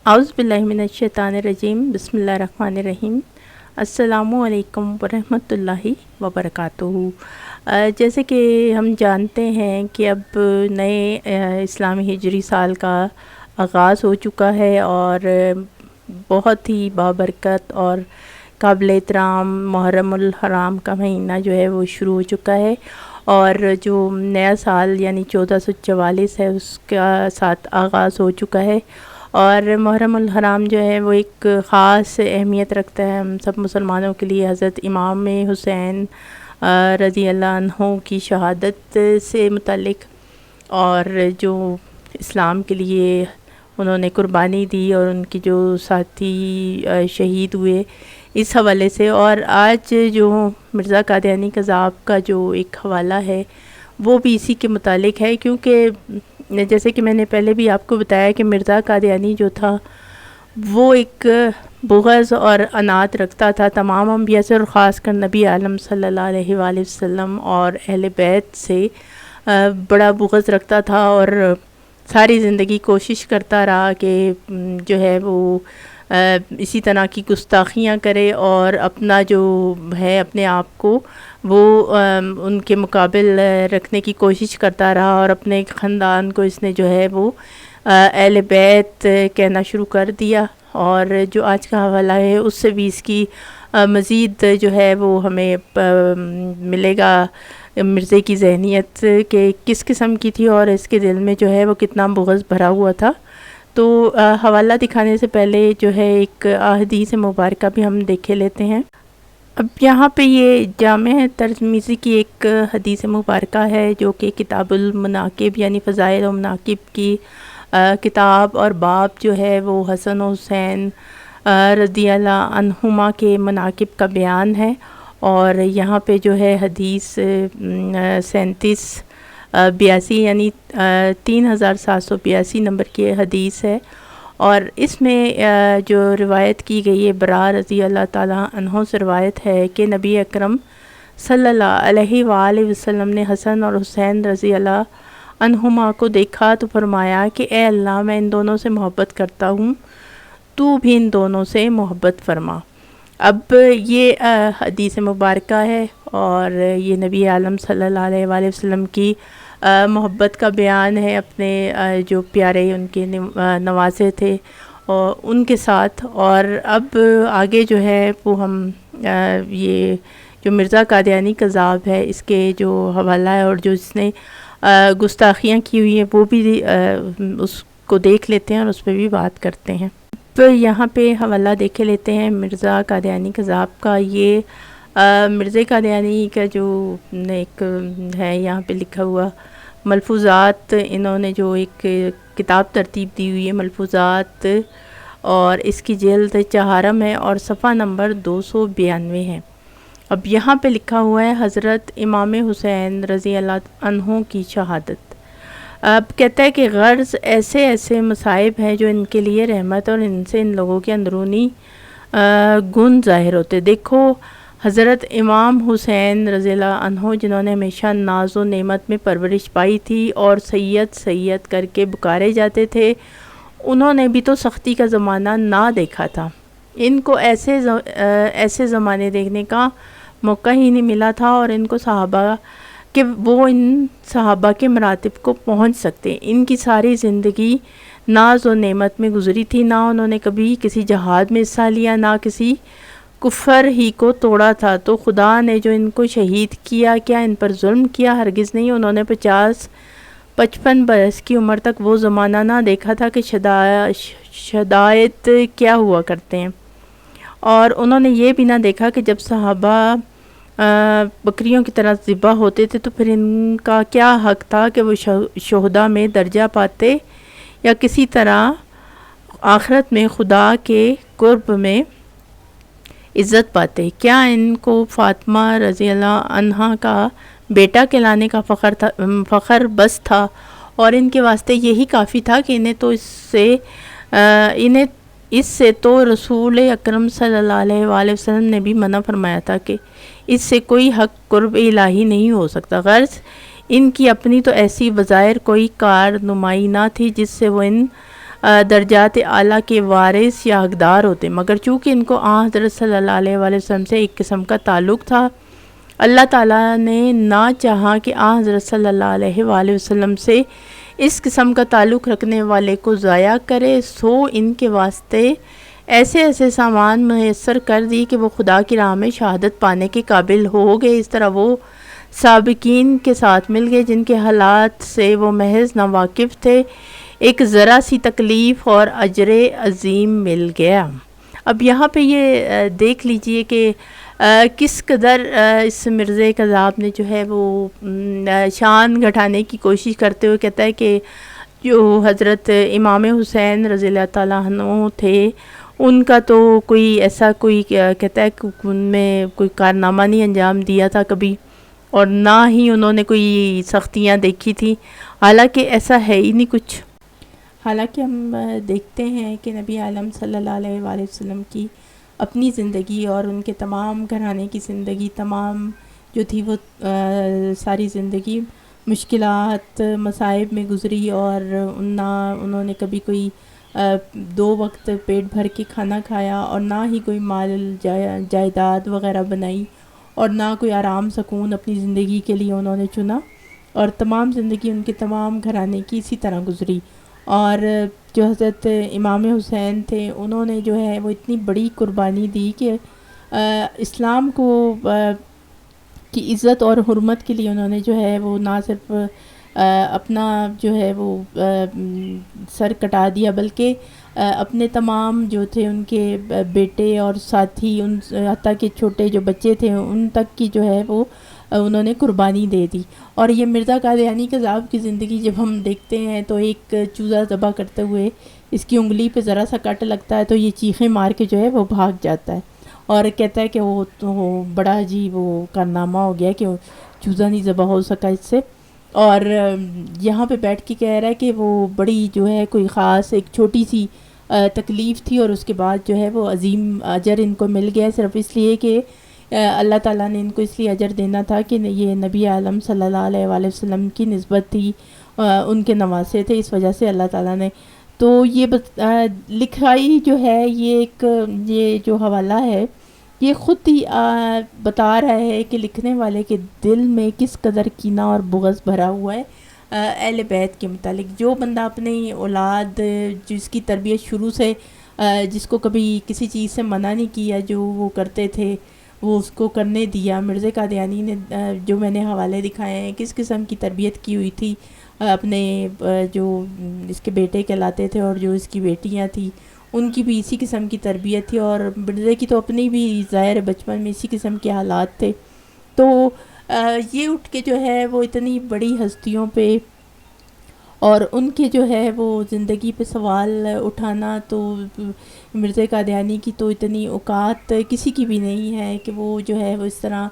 اعوذ باللہ من الشیطان الرجیم، بسم اللہ الرحمن الرحیم۔ السلام علیکم ورحمۃ اللہ وبرکاتہ۔ جیسے کہ ہم جانتے ہیں کہ اب نئے اسلامی ہجری سال کا آغاز ہو چکا ہے اور بہت ہی بابرکت اور قابل احترام محرم الحرام کا مہینہ جو ہے وہ شروع ہو چکا ہے، اور جو نیا سال یعنی 1444 ہے اس کا ساتھ آغاز ہو چکا ہے۔ اور محرم الحرام جو ہے وہ ایک خاص اہمیت رکھتا ہے ہم سب مسلمانوں کے لیے۔ حضرت امام حسین رضی اللہ عنہ کی شہادت سے متعلق، اور جو اسلام کے لیے انہوں نے قربانی دی اور ان کی جو ساتھی شہید ہوئے، اس حوالے سے۔ اور آج جو مرزا قادیانی کذاب کا جو ایک حوالہ ہے وہ بھی اسی کے متعلق ہے، کیونکہ جیسے کہ میں نے پہلے بھی آپ کو بتایا کہ مرزا قادیانی جو تھا وہ ایک بغض اور عناد رکھتا تھا تمام انبیاء سے، اور خاص کر نبی عالم صلی اللہ علیہ وآلہ وسلم اور اہل بیت سے بڑا بغض رکھتا تھا، اور ساری زندگی کوشش کرتا رہا کہ جو ہے وہ اسی طرح کی گستاخیاں کرے اور اپنا جو ہے اپنے آپ کو وہ ان کے مقابل رکھنے کی کوشش کرتا رہا، اور اپنے خاندان کو اس نے جو ہے وہ اہل بیت کہنا شروع کر دیا۔ اور جو آج کا حوالہ ہے اس سے بھی اس کی مزید جو ہے وہ ہمیں ملے گا مرزے کی ذہنیت کہ کس قسم کی تھی اور اس کے دل میں جو ہے وہ کتنا بغض بھرا ہوا تھا۔ تو حوالہ دکھانے سے پہلے جو ہے ایک حدیث مبارکہ بھی ہم دیکھے لیتے ہیں۔ اب یہاں پہ یہ جامع ترمذی کی ایک حدیث مبارکہ ہے جو کہ کتاب المناقب یعنی فضائل و مناقب کی کتاب اور باب جو ہے وہ حسن و حسین رضی اللہ عنہما کے مناقب کا بیان ہے، اور یہاں پہ جو ہے حدیث 3782 یعنی 3782 نمبر کی حدیث ہے، اور اس میں جو روایت کی گئی ہے برا رضی اللہ تعالیٰ عنہ سے روایت ہے کہ نبی اکرم صلی اللہ علیہ وآلہ وسلم نے حسن اور حسین رضی اللہ عنہما کو دیکھا تو فرمایا کہ اے اللہ، میں ان دونوں سے محبت کرتا ہوں، تو بھی ان دونوں سے محبت فرما۔ اب یہ حدیث مبارکہ ہے اور یہ نبی عالم صلی اللہ علیہ وآلہ وسلم کی محبت کا بیان ہے اپنے جو پیارے ان کے نوازے تھے اور ان کے ساتھ۔ اور اب آگے جو ہے وہ ہم یہ جو مرزا قادیانی کذاب ہے اس کے جو حوالہ ہے اور جو اس نے گستاخیاں کی ہوئی ہیں وہ بھی اس کو دیکھ لیتے ہیں اور اس پہ بھی بات کرتے ہیں۔ تو یہاں پہ حوالہ دیکھے لیتے ہیں مرزا قادیانی کذاب کا۔ یہ مرزا قادیانی کا جو ایک ہے یہاں پہ لکھا ہوا ملفوظات، انہوں نے جو ایک کتاب ترتیب دی ہوئی ہے ملفوظات، اور اس کی جلد چہارم ہے اور صفحہ نمبر 292 ہے۔ اب یہاں پہ لکھا ہوا ہے حضرت امام حسین رضی اللہ عنہ کی شہادت۔ اب کہتا ہے کہ غرض ایسے مصائب ہیں جو ان کے لیے رحمت، اور ان سے ان لوگوں کے اندرونی گن ظاہر ہوتے۔ دیکھو حضرت امام حسین رضی اللہ عنہ جنہوں نے ہمیشہ ناز و نعمت میں پرورش پائی تھی اور سید کر کے پکارے جاتے تھے، انہوں نے بھی تو سختی کا زمانہ نہ دیکھا تھا۔ ان کو ایسے زمانے دیکھنے کا موقع ہی نہیں ملا تھا، اور ان کو صحابہ کہ وہ ان صحابہ کے مراتب کو پہنچ سکتے۔ ان کی ساری زندگی ناز و نعمت میں گزری تھی، نہ انہوں نے کبھی کسی جہاد میں حصہ لیا، نہ کسی کفر ہی کو توڑا تھا۔ تو خدا نے جو ان کو شہید کیا ان پر ظلم کیا؟ ہرگز نہیں۔ انہوں نے 50-55 برس کی عمر تک وہ زمانہ نہ دیکھا تھا کہ شدائد کیا ہوا کرتے ہیں، اور انہوں نے یہ بھی نہ دیکھا کہ جب صحابہ بکریوں کی طرح ذبح ہوتے تھے تو پھر ان کا کیا حق تھا کہ وہ شہداء میں درجہ پاتے یا کسی طرح آخرت میں خدا کے قرب میں عزت پاتے۔ کیا ان کو فاطمہ رضی اللہ عنہا کا بیٹا کہلانے کا فخر بس تھا، اور ان کے واسطے یہی کافی تھا کہ انہیں اس سے تو رسول اکرم صلی اللہ علیہ وآلہ وسلم نے بھی منع فرمایا تھا کہ اس سے کوئی حق قرب الہی نہیں ہو سکتا۔ غرض ان کی اپنی تو ایسی بظاہر کوئی کارنمائی نہ تھی جس سے وہ ان درجات اعلیٰ کے وارث یا حقدار ہوتے، مگر چونکہ ان کو حضرت صلی اللہ علیہ وآلہ وسلم سے ایک قسم کا تعلق تھا، اللہ تعالیٰ نے نہ چاہا کہ حضرت صلی اللہ علیہ وآلہ وسلم سے اس قسم کا تعلق رکھنے والے کو ضائع کرے، سو ان کے واسطے ایسے ایسے سامان میسر کر دی کہ وہ خدا کی راہ میں شہادت پانے کے قابل ہو گئے۔ اس طرح وہ سابقین کے ساتھ مل گئے جن کے حالات سے وہ محض ناواقف تھے، ایک ذرا سی تکلیف اور اجر عظیم مل گیا۔ اب یہاں پہ یہ دیکھ لیجئے کہ کس قدر اس مرزا کذاب نے جو ہے وہ شان گھٹانے کی کوشش کرتے ہوئے کہتا ہے کہ جو حضرت امام حسین رضی اللہ تعالیٰ عنہ تھے ان کا تو کوئی ایسا کوئی کہتا ہے کہ ان میں کوئی کارنامہ نہیں انجام دیا تھا کبھی، اور نہ ہی انہوں نے کوئی سختیاں دیکھی تھی، حالانکہ ایسا ہے ہی نہیں کچھ۔ حالانکہ ہم دیکھتے ہیں کہ نبی عالم صلی اللہ علیہ وآلہ وسلم کی اپنی زندگی اور ان کے تمام گھرانے کی زندگی تمام جو تھی وہ ساری زندگی مشکلات مصائب میں گزری، اور نہ انہوں نے کبھی کوئی 2 وقت پیٹ بھر کے کھانا کھایا، اور نہ ہی کوئی مال جائیداد وغیرہ بنائی، اور نہ کوئی آرام سکون اپنی زندگی کے لیے انہوں نے چنا، اور تمام زندگی ان کے تمام گھرانے کی اسی طرح گزری۔ اور جو حضرت امام حسین تھے انہوں نے جو ہے وہ اتنی بڑی قربانی دی کہ اسلام کو کی عزت اور حرمت کے لیے انہوں نے جو ہے وہ نہ صرف اپنا جو ہے وہ سر کٹا دیا، بلکہ اپنے تمام جو تھے ان کے بیٹے اور ساتھی، ان حتیٰ کہ چھوٹے جو بچے تھے ان تک کی جو ہے وہ انہوں نے قربانی دے دی۔ اور یہ مرزا قادیانی کذاب کی زندگی جب ہم دیکھتے ہیں تو ایک چوزا ذبح کرتے ہوئے اس کی انگلی پہ ذرا سا کٹ لگتا ہے تو یہ چیخیں مار کے جو ہے وہ بھاگ جاتا ہے، اور کہتا ہے کہ وہ تو بڑا عجیب وہ کارنامہ ہو گیا کہ چوزا نہیں ذبح ہو سکا اس سے۔ اور یہاں پہ بیٹھ کے کہہ رہا ہے کہ وہ بڑی جو ہے کوئی خاص ایک چھوٹی سی تکلیف تھی، اور اس کے بعد جو ہے وہ عظیم اجر ان کو مل گیا، صرف اس لیے کہ اللہ تعالیٰ نے ان کو اس لیے اجر دینا تھا کہ یہ نبی عالم صلی اللہ علیہ وآلہ وسلم کی نسبت تھی، ان کے نواسے تھے، اس وجہ سے اللہ تعالیٰ نے تو یہ لکھائی جو ہے یہ جو حوالہ ہے یہ خود ہی بتا رہا ہے کہ لکھنے والے کے دل میں کس قدر کینہ اور بغض بھرا ہوا ہے اہل بیت کے متعلق۔ جو بندہ اپنی اولاد جس کی تربیت شروع سے جس کو کبھی کسی چیز سے منع نہیں کیا، جو وہ کرتے تھے وہ اس کو کرنے دیا۔ مرزا قادیانی نے جو میں نے حوالے دکھائے ہیں کس قسم کی تربیت کی ہوئی تھی اپنے جو اس کے بیٹے کہلاتے تھے اور جو اس کی بیٹیاں تھیں ان کی بھی اسی قسم کی تربیت تھی، اور مرزا کی تو اپنی بھی ظاہر بچپن میں اسی قسم کے حالات تھے۔ تو یہ اٹھ کے جو ہے وہ اتنی بڑی ہستیوں پہ اور ان کے جو ہے وہ زندگی پہ سوال اٹھانا، تو مرزا قادیانی کی تو اتنی اوقات کسی کی بھی نہیں ہے کہ وہ جو ہے وہ اس طرح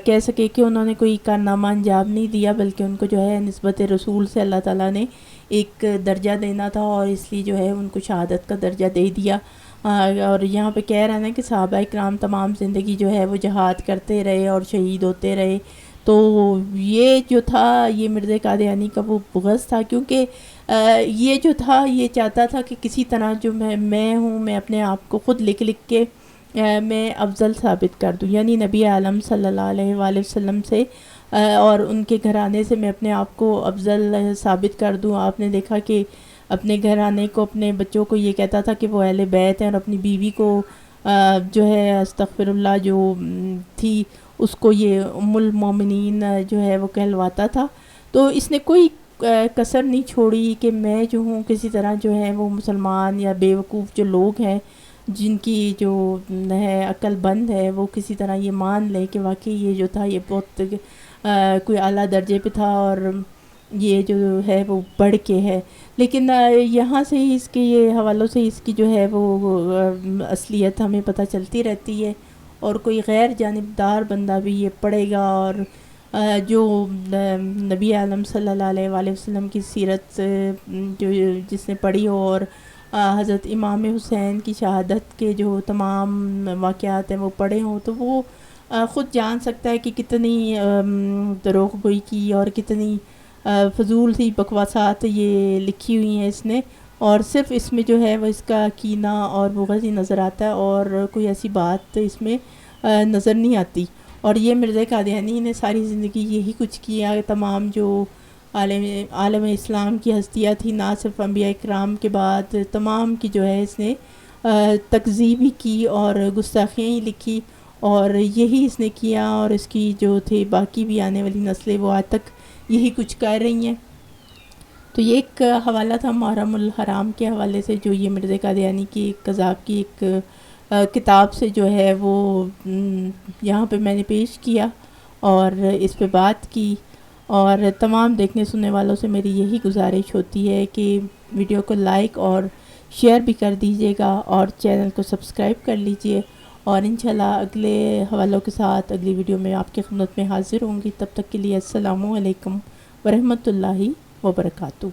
کہہ سکے کہ انہوں نے کوئی کارنامہ انجام نہیں دیا، بلکہ ان کو جو ہے نسبت رسول سے اللہ تعالیٰ نے ایک درجہ دینا تھا، اور اس لیے جو ہے ان کو شہادت کا درجہ دے دیا۔ اور یہاں پہ کہہ رہا ہے نا کہ صحابہ کرام تمام زندگی جو ہے وہ جہاد کرتے رہے اور شہید ہوتے رہے، تو یہ جو تھا یہ مرزا قادیانی کا وہ بغض تھا، کیونکہ یہ جو تھا یہ چاہتا تھا کہ کسی طرح جو میں ہوں میں اپنے آپ کو خود لکھ کے میں افضل ثابت کر دوں، یعنی نبی عالم صلی اللہ علیہ وآلہ وسلم سے اور ان کے گھرانے سے میں اپنے آپ کو افضل ثابت کر دوں۔ آپ نے دیکھا کہ اپنے گھرانے کو اپنے بچوں کو یہ کہتا تھا کہ وہ اہل بیت ہیں، اور اپنی بیوی کو جو ہے استغفر اللہ جو تھی اس کو یہ ام المومنین جو ہے وہ کہلواتا تھا۔ تو اس نے کوئی کسر نہیں چھوڑی کہ میں جو ہوں کسی طرح جو ہے وہ مسلمان یا بیوقوف جو لوگ ہیں جن کی جو ہے عقل بند ہے وہ کسی طرح یہ مان لیں کہ واقعی یہ جو تھا یہ بہت کوئی اعلیٰ درجے پہ تھا اور یہ جو ہے وہ بڑھ کے ہے۔ لیکن یہاں سے ہی اس کے یہ حوالوں سے اس کی جو ہے وہ اصلیت ہمیں پتہ چلتی رہتی ہے، اور کوئی غیر جانبدار بندہ بھی یہ پڑھے گا اور جو نبی عالم صلی اللہ علیہ وآلہ وسلم کی سیرت جو جس نے پڑھی ہو اور حضرت امام حسین کی شہادت کے جو تمام واقعات ہیں وہ پڑھے ہوں، تو وہ خود جان سکتا ہے کہ کتنی دروغ گوئی کی اور کتنی فضول سی بکواسات یہ لکھی ہوئی ہیں اس نے، اور صرف اس میں جو ہے وہ اس کا کینہ اور بغض ہی نظر آتا ہے، اور کوئی ایسی بات اس میں نظر نہیں آتی۔ اور یہ مرزا قادیانی نے ساری زندگی یہی کچھ کیا، تمام جو عالم اسلام کی ہستیاں تھیں، نہ صرف انبیاء کرام کے بعد تمام کی جو ہے اس نے تکذیب ہی کی اور گستاخیاں ہی لکھی، اور یہی اس نے کیا، اور اس کی جو تھے باقی بھی آنے والی نسلیں وہ آج تک یہی کچھ کر رہی ہیں۔ تو یہ ایک حوالہ تھا محرم الحرام کے حوالے سے، جو یہ مرزا قادیانی کی ایک قذاب کی ایک کتاب سے جو ہے وہ یہاں پہ میں نے پیش کیا اور اس پہ بات کی۔ اور تمام دیکھنے سننے والوں سے میری یہی گزارش ہوتی ہے کہ ویڈیو کو لائک اور شیئر بھی کر دیجیے گا، اور چینل کو سبسکرائب کر لیجئے، اور انشاءاللہ اگلے حوالوں کے ساتھ اگلی ویڈیو میں آپ کی خدمت میں حاضر ہوں گی۔ تب تک کے لیے السلام علیکم ورحمۃ اللہ وبرکاتہ۔